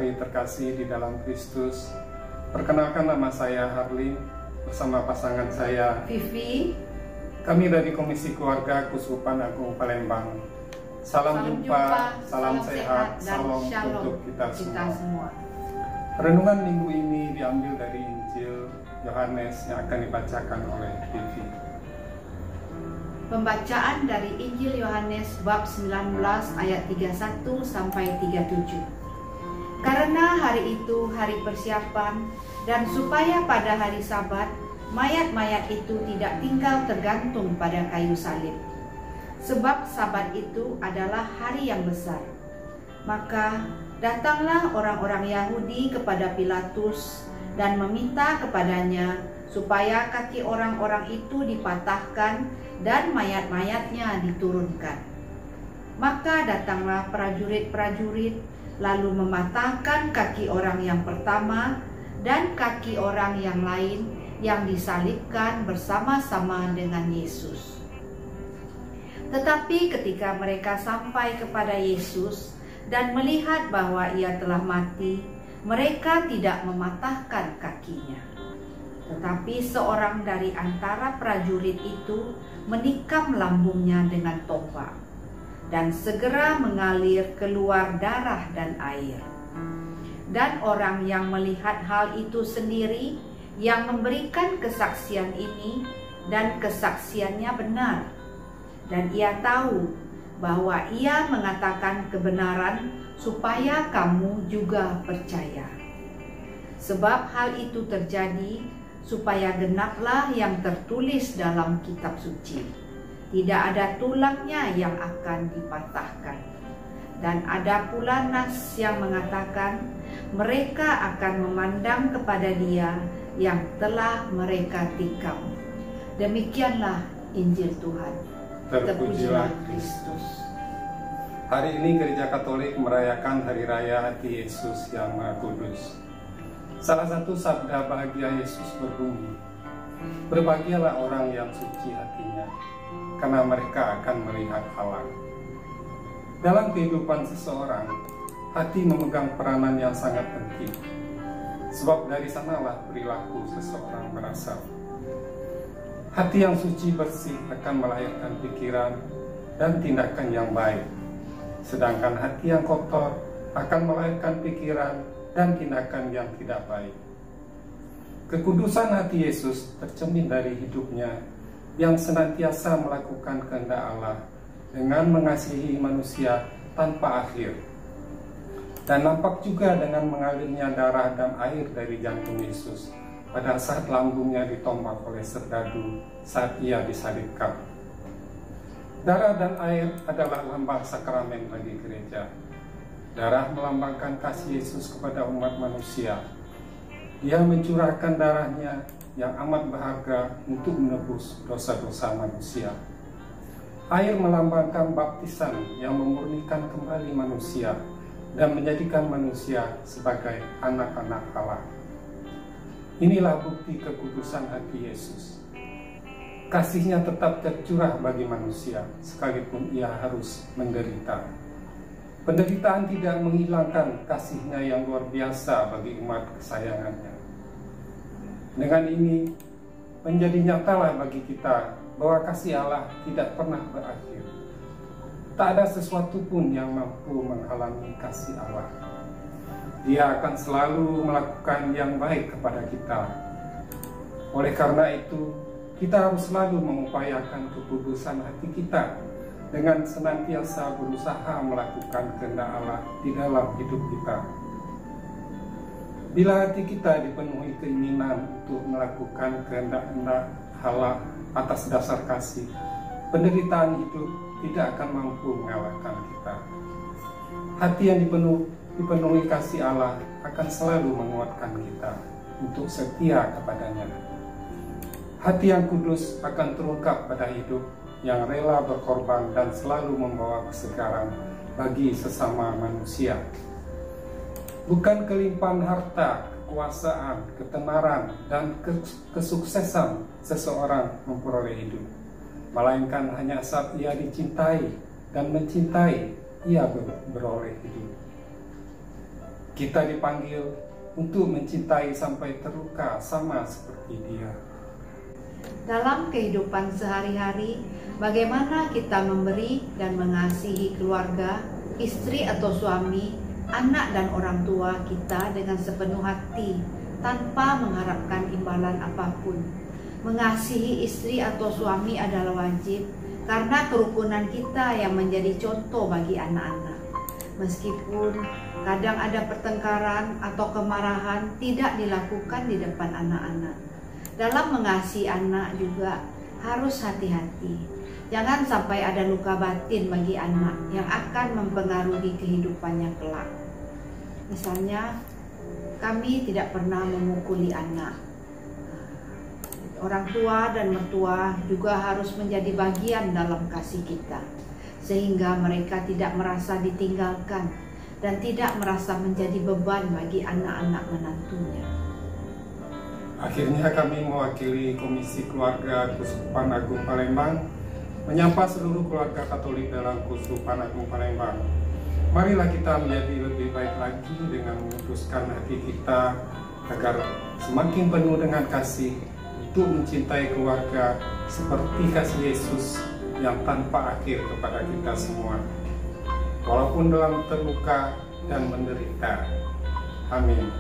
saudari terkasih di dalam Kristus, perkenalkan nama saya Harlin bersama pasangan saya Vivi. Kami dari Komisi Keluarga Kuskupan Agung Palembang. Salam jumpa, salam sehat, salam untuk kita semua. Renungan minggu ini diambil dari Injil Yohanes yang akan dibacakan oleh Vivi. Pembacaan dari Injil Yohanes bab 19 ayat 31 sampai 37. Karena hari itu hari persiapan, dan supaya pada hari Sabat mayat-mayat itu tidak tinggal tergantung pada kayu salib. Sebab Sabat itu adalah hari yang besar. Maka datanglah orang-orang Yahudi kepada Pilatus dan meminta kepadanya supaya kaki orang-orang itu dipatahkan dan mayat-mayatnya diturunkan. Maka datanglah prajurit-prajurit lalu mematahkan kaki orang yang pertama dan kaki orang yang lain yang disalibkan bersama-sama dengan Yesus. Tetapi ketika mereka sampai kepada Yesus dan melihat bahwa ia telah mati, mereka tidak mematahkan kakinya. Tetapi seorang dari antara prajurit itu menikam lambungnya dengan tombak, dan segera mengalir keluar darah dan air. Dan orang yang melihat hal itu sendiri, yang memberikan kesaksian ini, dan kesaksiannya benar. Dan ia tahu bahwa ia mengatakan kebenaran supaya kamu juga percaya. Sebab hal itu terjadi supaya genaplah yang tertulis dalam kitab suci. Tidak ada tulangnya yang akan dipatahkan. Dan ada pula nas yang mengatakan mereka akan memandang kepada dia yang telah mereka tikam. Demikianlah Injil Tuhan. Terpujilah Kristus. Hari ini Gereja Katolik merayakan Hari Raya Hati Yesus yang Maha Kudus. Salah satu sabda bahagia Yesus berbunyi, "Berbahagialah orang yang suci hatinya, karena mereka akan melihat Allah." Dalam kehidupan seseorang, hati memegang peranan yang sangat penting. Sebab dari sanalah perilaku seseorang berasal. Hati yang suci bersih akan melahirkan pikiran dan tindakan yang baik. Sedangkan hati yang kotor akan melahirkan pikiran dan tindakan yang tidak baik. Kekudusan hati Yesus tercermin dari hidupnya yang senantiasa melakukan kehendak Allah dengan mengasihi manusia tanpa akhir. Dan nampak juga dengan mengalirnya darah dan air dari jantung Yesus pada saat lambungnya ditombak oleh serdadu saat ia disalibkan. Darah dan air adalah lambang sakramen bagi gereja. Darah melambangkan kasih Yesus kepada umat manusia. Ia mencurahkan darahnya yang amat berharga untuk menebus dosa-dosa manusia. Air melambangkan baptisan yang memurnikan kembali manusia dan menjadikan manusia sebagai anak-anak Allah. Inilah bukti kekudusan hati Yesus. Kasihnya tetap tercurah bagi manusia, sekalipun ia harus menderita. Penderitaan tidak menghilangkan kasihnya yang luar biasa bagi umat kesayangannya. Dengan ini, menjadi nyatalah bagi kita bahwa kasih Allah tidak pernah berakhir. Tak ada sesuatu pun yang mampu menghalangi kasih Allah. Dia akan selalu melakukan yang baik kepada kita. Oleh karena itu, kita harus selalu mengupayakan kekudusan hati kita dengan senantiasa berusaha melakukan kehendak Allah di dalam hidup kita. Bila hati kita dipenuhi keinginan untuk melakukan kehendak Allah atas dasar kasih, penderitaan hidup tidak akan mampu mengalahkan kita. Hati yang dipenuhi kasih Allah akan selalu menguatkan kita untuk setia kepadanya. Hati yang kudus akan terungkap pada hidup yang rela berkorban dan selalu membawa kesegaran bagi sesama manusia. Bukan kelimpahan harta, kekuasaan, ketenaran, dan kesuksesan seseorang memperoleh hidup, melainkan hanya saat ia dicintai dan mencintai, ia beroleh hidup. Kita dipanggil untuk mencintai sampai terluka sama seperti Dia. Dalam kehidupan sehari-hari, bagaimana kita memberi dan mengasihi keluarga, istri atau suami, anak dan orang tua kita dengan sepenuh hati, tanpa mengharapkan imbalan apapun. Mengasihi istri atau suami adalah wajib, karena kerukunan kita yang menjadi contoh bagi anak-anak. Meskipun kadang ada pertengkaran atau kemarahan, tidak dilakukan di depan anak-anak. Dalam mengasihi anak juga harus hati-hati. Jangan sampai ada luka batin bagi anak yang akan mempengaruhi kehidupannya kelak. Misalnya, kami tidak pernah memukuli anak. Orang tua dan mertua juga harus menjadi bagian dalam kasih kita, sehingga mereka tidak merasa ditinggalkan dan tidak merasa menjadi beban bagi anak-anak menantunya. Akhirnya kami mewakili Komisi Keluarga Keuskupan Agung Palembang menyapa seluruh keluarga Katolik dalam Keuskupan Agung Palembang. Marilah kita menjadi lebih baik lagi dengan memutuskan hati kita agar semakin penuh dengan kasih untuk mencintai keluarga seperti kasih Yesus yang tanpa akhir kepada kita semua, walaupun dalam terluka dan menderita. Amin.